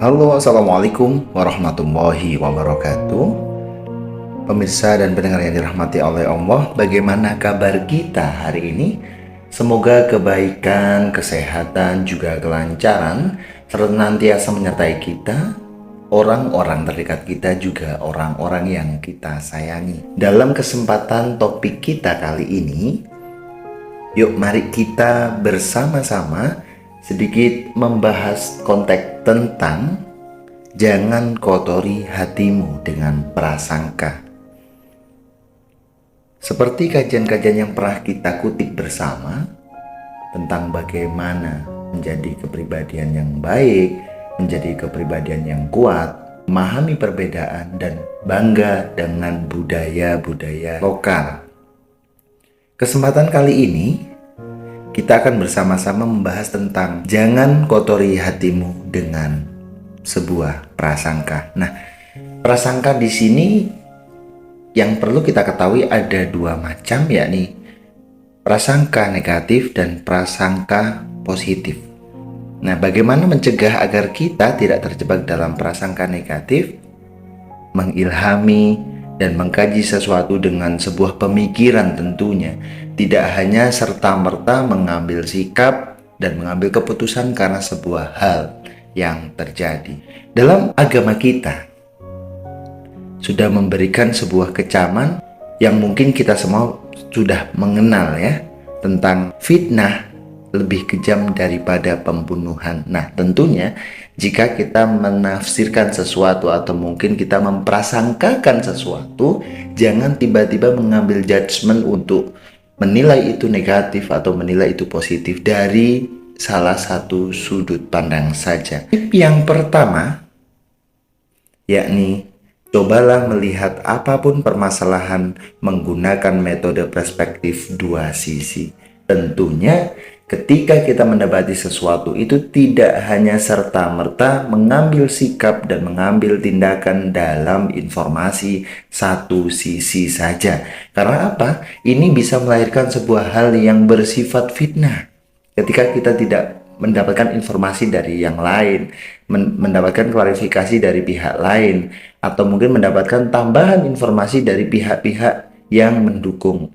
Halo, assalamualaikum warahmatullahi wabarakatuh. Pemirsa dan pendengar yang dirahmati oleh Allah, bagaimana kabar kita hari ini? Semoga kebaikan, kesehatan, juga kelancaran senantiasa menyertai kita, orang-orang terdekat kita, juga orang-orang yang kita sayangi. Dalam kesempatan topik kita kali ini, yuk mari kita bersama-sama sedikit membahas konteks tentang jangan kotori hatimu dengan prasangka. Seperti kajian-kajian yang pernah kita kutip bersama tentang bagaimana menjadi kepribadian yang baik, menjadi kepribadian yang kuat, memahami perbedaan dan bangga dengan budaya-budaya lokal. Kesempatan kali ini kita akan bersama-sama membahas tentang jangan kotori hatimu dengan sebuah prasangka. Nah, prasangka di sini yang perlu kita ketahui ada dua macam, yakni prasangka negatif dan prasangka positif. Nah, bagaimana mencegah agar kita tidak terjebak dalam prasangka negatif? Mengilhami dan mengkaji sesuatu dengan sebuah pemikiran tentunya. Tidak hanya serta-merta mengambil sikap dan mengambil keputusan karena sebuah hal yang terjadi. Dalam agama kita sudah memberikan sebuah kecaman yang mungkin kita semua sudah mengenal ya, tentang fitnah lebih kejam daripada pembunuhan. Nah, tentunya jika kita menafsirkan sesuatu atau mungkin kita memprasangkakan sesuatu, jangan tiba-tiba mengambil judgement untuk menilai itu negatif atau menilai itu positif dari salah satu sudut pandang saja. Yang pertama, yakni cobalah melihat apapun permasalahan menggunakan metode perspektif dua sisi. Tentunya ketika kita mendapati sesuatu itu tidak hanya serta-merta mengambil sikap dan mengambil tindakan dalam informasi satu sisi saja. Karena apa? Ini bisa melahirkan sebuah hal yang bersifat fitnah. Ketika kita tidak mendapatkan informasi dari yang lain, mendapatkan klarifikasi dari pihak lain, atau mungkin mendapatkan tambahan informasi dari pihak-pihak yang mendukung.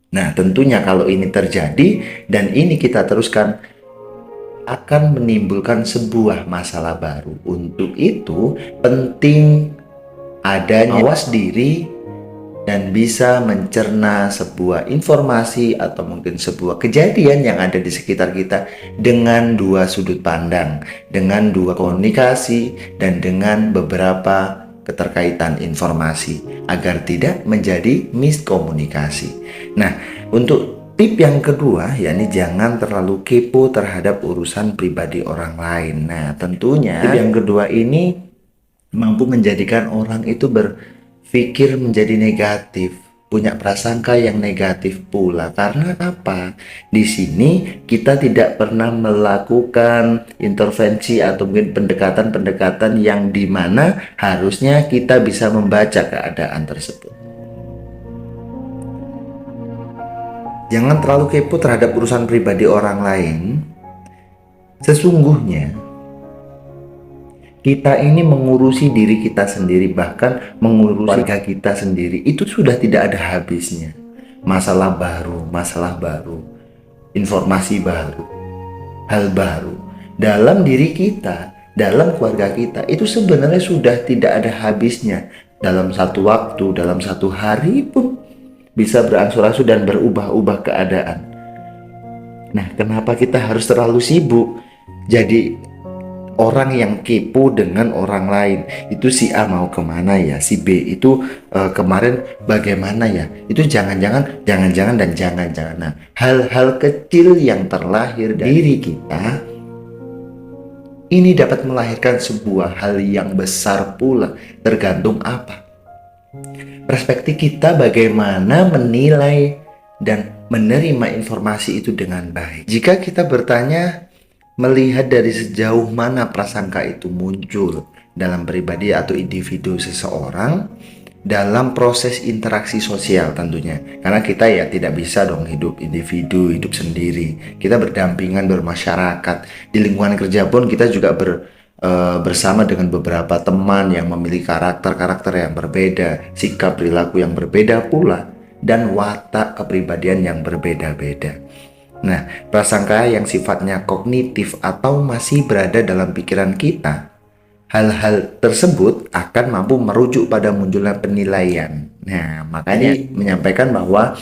Nah, tentunya kalau ini terjadi dan ini kita teruskan akan menimbulkan sebuah masalah baru. Untuk itu penting adanya awas diri dan bisa mencerna sebuah informasi atau mungkin sebuah kejadian yang ada di sekitar kita dengan dua sudut pandang, dengan dua komunikasi dan dengan beberapa keterkaitan informasi agar tidak menjadi miskomunikasi. Nah, untuk tip yang kedua, yakni jangan terlalu kepo terhadap urusan pribadi orang lain. Nah, tentunya tip yang kedua ini mampu menjadikan orang itu berpikir menjadi negatif, punya prasangka yang negatif pula. Karena apa? Di sini kita tidak pernah melakukan intervensi atau mungkin pendekatan-pendekatan yang dimana harusnya kita bisa membaca keadaan tersebut. Jangan terlalu kepo terhadap urusan pribadi orang lain. Sesungguhnya kita ini mengurusi diri kita sendiri, bahkan mengurusi keluarga kita sendiri, itu sudah tidak ada habisnya. Masalah baru, informasi baru, hal baru dalam diri kita, dalam keluarga kita, itu sebenarnya sudah tidak ada habisnya. Dalam satu waktu, dalam satu hari pun bisa berangsur-angsur dan berubah-ubah keadaan. Nah, kenapa kita harus terlalu sibuk jadi orang yang kepo dengan orang lain? Itu si A mau kemana ya, si B itu kemarin bagaimana ya, itu jangan-jangan dan jangan-jangan. Nah, hal-hal kecil yang terlahir dari diri kita ini dapat melahirkan sebuah hal yang besar pula. Tergantung apa perspektif kita, bagaimana menilai dan menerima informasi itu dengan baik. Jika kita bertanya melihat dari sejauh mana prasangka itu muncul dalam pribadi atau individu seseorang dalam proses interaksi sosial tentunya. Karena kita ya tidak bisa dong hidup individu, hidup sendiri. Kita berdampingan, bermasyarakat. Di lingkungan kerja pun kita juga bersama dengan beberapa teman yang memiliki karakter-karakter yang berbeda, sikap perilaku yang berbeda pula, dan watak kepribadian yang berbeda-beda. Nah, prasangka yang sifatnya kognitif atau masih berada dalam pikiran kita, hal-hal tersebut akan mampu merujuk pada munculnya penilaian. Nah, makanya menyampaikan bahwa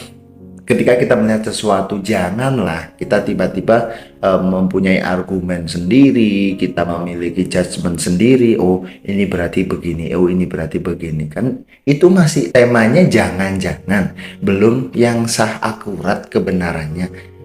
ketika kita melihat sesuatu, janganlah kita tiba-tiba mempunyai argumen sendiri, kita memiliki judgement sendiri. Oh, ini berarti begini, oh ini berarti begini. Kan itu masih temanya jangan-jangan, belum yang sah akurat kebenarannya.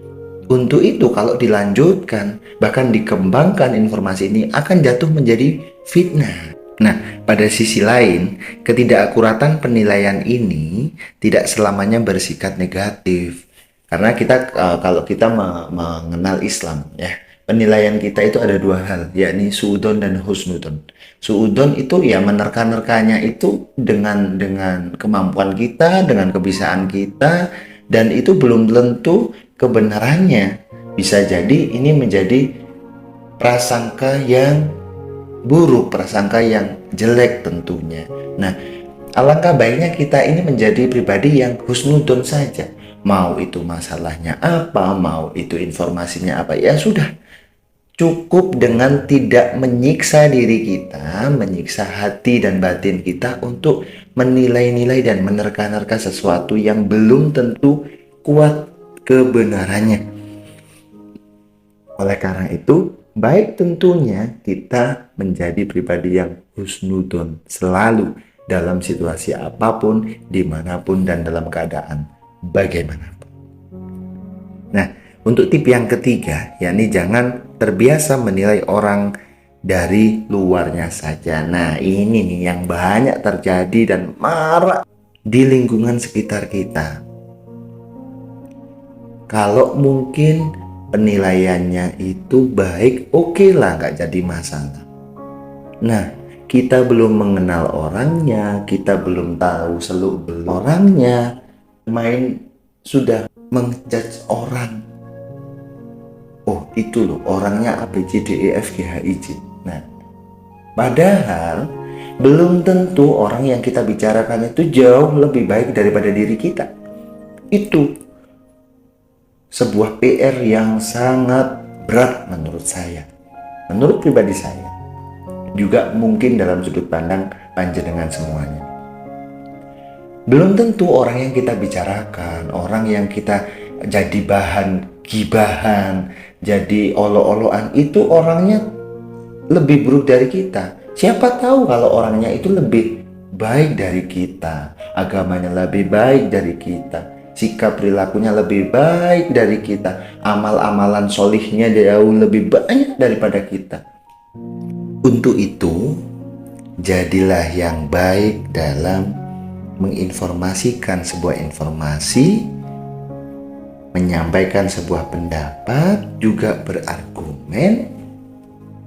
Untuk itu kalau dilanjutkan, bahkan dikembangkan, informasi ini akan jatuh menjadi fitnah. Nah, pada sisi lain, ketidakakuratan penilaian ini tidak selamanya bersifat negatif. Karena kita kalau kita mengenal Islam, ya, penilaian kita itu ada dua hal, yakni suudon dan husnudon. Suudon itu ya menerka-nerkanya itu dengan kemampuan kita, dengan kebiasaan kita, dan itu belum tentu kebenarannya. Bisa jadi ini menjadi prasangka yang buruk, prasangka yang jelek tentunya. Nah, alangkah baiknya kita ini menjadi pribadi yang husnudon saja. Mau itu masalahnya apa, mau itu informasinya apa, ya sudah. Cukup dengan tidak menyiksa diri kita, menyiksa hati dan batin kita untuk menilai-nilai dan menerka-nerka sesuatu yang belum tentu kuat kebenarannya. Oleh karena itu, baik tentunya kita menjadi pribadi yang husnudon selalu dalam situasi apapun, dimanapun, dan dalam keadaan bagaimanapun. Nah, untuk tip yang ketiga, yakni jangan terbiasa menilai orang dari luarnya saja. Nah, ini nih yang banyak terjadi dan marak di lingkungan sekitar kita. Kalau mungkin penilaiannya itu baik, oke lah, nggak jadi masalah. Nah, kita belum mengenal orangnya, kita belum tahu seluk-beluk orangnya, sudah menjudge orang. Oh, itu loh orangnya ABCDEFGHIJ. Nah, padahal belum tentu orang yang kita bicarakan itu jauh lebih baik daripada diri kita. Itu sebuah PR yang sangat berat menurut saya, menurut pribadi saya, juga mungkin dalam sudut pandang panjenengan semuanya. Belum tentu orang yang kita bicarakan, orang yang kita jadi bahan gibahan, jadi olo-oloan, itu orangnya lebih buruk dari kita. Siapa tahu kalau orangnya itu lebih baik dari kita, agamanya lebih baik dari kita, sikap perilakunya lebih baik dari kita, amal-amalan solihnya jauh lebih banyak daripada kita. Untuk itu, jadilah yang baik dalam menginformasikan sebuah informasi, menyampaikan sebuah pendapat, juga berargumen,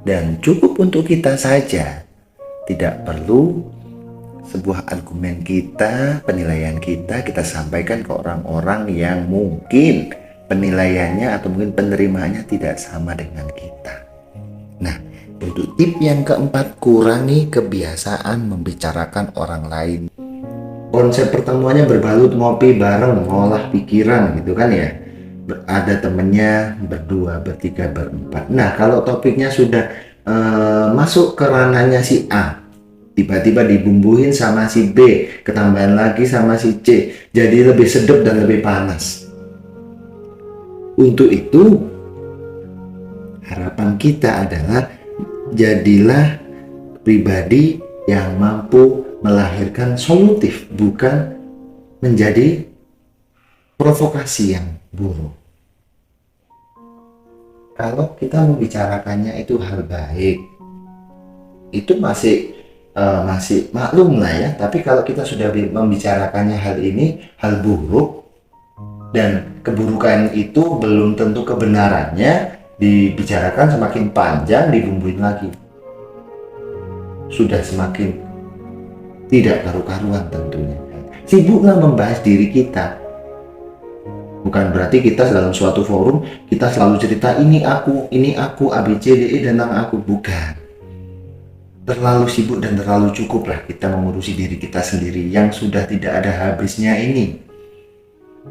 dan cukup untuk kita saja. Tidak perlu sebuah argumen kita, penilaian kita sampaikan ke orang-orang yang mungkin penilaiannya atau mungkin penerimaannya tidak sama dengan kita. Nah, untuk tip yang keempat, kurangi kebiasaan membicarakan orang lain. Konsep pertemuannya berbalut ngopi bareng, ngolah pikiran gitu kan ya. Ada temennya berdua, bertiga, berempat. Nah, kalau topiknya sudah masuk ke ranahnya si A, tiba-tiba dibumbuin sama si B, ketambahan lagi sama si C, jadi lebih sedap dan lebih panas. Untuk itu, harapan kita adalah jadilah pribadi yang mampu melahirkan solutif, bukan menjadi provokasi yang buruk. Kalau kita membicarakannya itu hal baik, itu masih maklum lah ya. Tapi kalau kita sudah membicarakannya hal ini hal buruk, dan keburukan itu belum tentu kebenarannya, dibicarakan semakin panjang, dibumbuin lagi, sudah semakin tidak karu-karuan tentunya. Sibuklah membahas diri kita. Bukan berarti kita dalam suatu forum kita selalu cerita ini aku ABCDE tentang aku, bukan. Terlalu sibuk dan terlalu cukup lah kita mengurusi diri kita sendiri yang sudah tidak ada habisnya ini.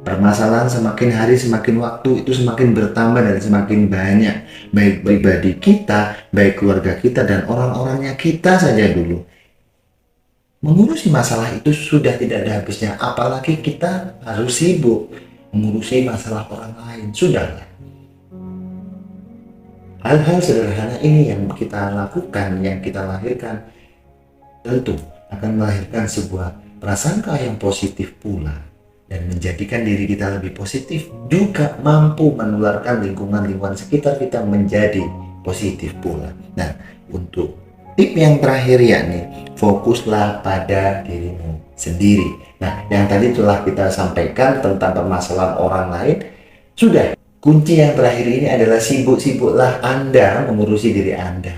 Permasalahan semakin hari semakin waktu itu semakin bertambah dan semakin banyak. Baik pribadi kita, baik keluarga kita dan orang-orangnya kita saja dulu. Mengurusi masalah itu sudah tidak ada habisnya. Apalagi kita harus sibuk mengurusi masalah orang lain. Sudahlah. Hal-hal sederhana ini yang kita lakukan, yang kita lahirkan, tentu akan melahirkan sebuah prasangka yang positif pula dan menjadikan diri kita lebih positif, juga mampu menularkan lingkungan-lingkungan sekitar kita menjadi positif pula. Nah, untuk tip yang terakhir yakni fokuslah pada dirimu sendiri. Nah, yang tadi telah kita sampaikan tentang permasalahan orang lain, sudah. Kunci yang terakhir ini adalah sibuk-sibuklah Anda mengurusi diri Anda.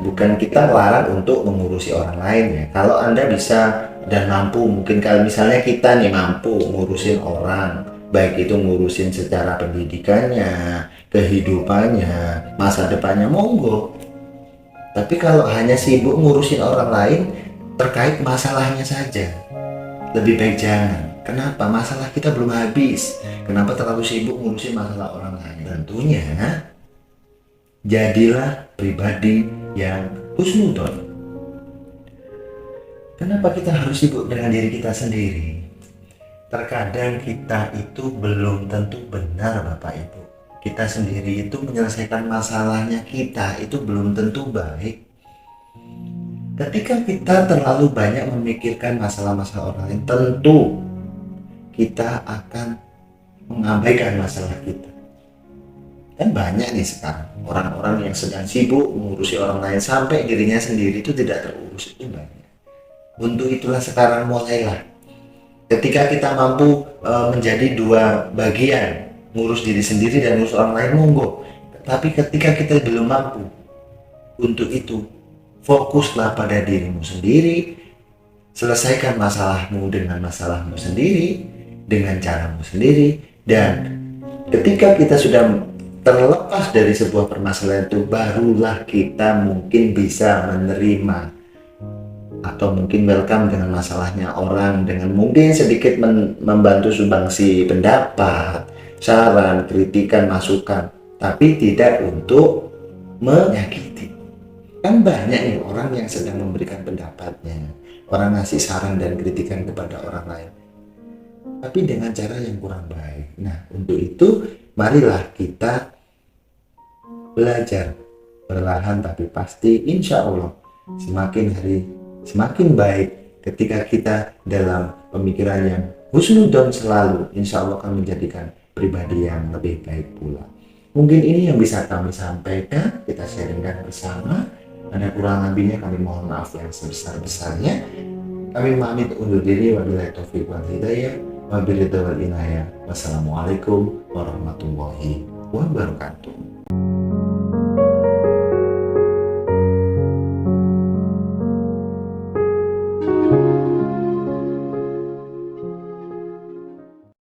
Bukan kita larang untuk mengurusi orang lain ya. Kalau Anda bisa dan mampu, mungkin kalau misalnya kita nih mampu ngurusin orang, baik itu ngurusin secara pendidikannya, kehidupannya, masa depannya, monggo. Tapi kalau hanya sibuk ngurusin orang lain terkait masalahnya saja, lebih baik jangan. Kenapa? Masalah kita belum habis. Kenapa terlalu sibuk ngurusin masalah orang lain? Tentunya jadilah pribadi yang husnudon. Kenapa kita harus sibuk dengan diri kita sendiri? Terkadang kita itu belum tentu benar, Bapak Ibu. Kita sendiri itu menyelesaikan masalahnya kita itu belum tentu baik. Ketika kita terlalu banyak memikirkan masalah-masalah orang lain, tentu kita akan mengabaikan masalah kita. Kan banyak nih sekarang orang-orang yang sedang sibuk mengurusi orang lain sampai dirinya sendiri itu tidak terurus, itu banyak. Untuk itulah sekarang mulailah. Ketika kita mampu menjadi dua bagian, ngurus diri sendiri dan ngurus orang lain, monggo. Tapi ketika kita belum mampu untuk itu, fokuslah pada dirimu sendiri, selesaikan masalahmu dengan masalahmu sendiri, dengan caramu sendiri, dan ketika kita sudah terlepas dari sebuah permasalahan itu, barulah kita mungkin bisa menerima atau mungkin welcome dengan masalahnya orang, dengan mungkin sedikit membantu sumbangsi pendapat, saran, kritikan, masukan, tapi tidak untuk menyakiti. Kan banyak nih orang yang sedang memberikan pendapatnya, orang ngasih saran dan kritikan kepada orang lain, tapi dengan cara yang kurang baik. Nah, untuk itu marilah kita belajar perlahan tapi pasti, insya Allah semakin hari semakin baik ketika kita dalam pemikiran yang husnudon selalu, insya Allah akan menjadikan pribadi yang lebih baik pula. Mungkin ini yang bisa kami sampaikan, kita sharingkan bersama. Ada kurang lebihnya kami mohon maaf yang sebesar-besarnya. Kami pamit undur diri, wabillahi taufiq wal hidayah, wabillahi wal inayah. Wassalamualaikum warahmatullahi wabarakatuh.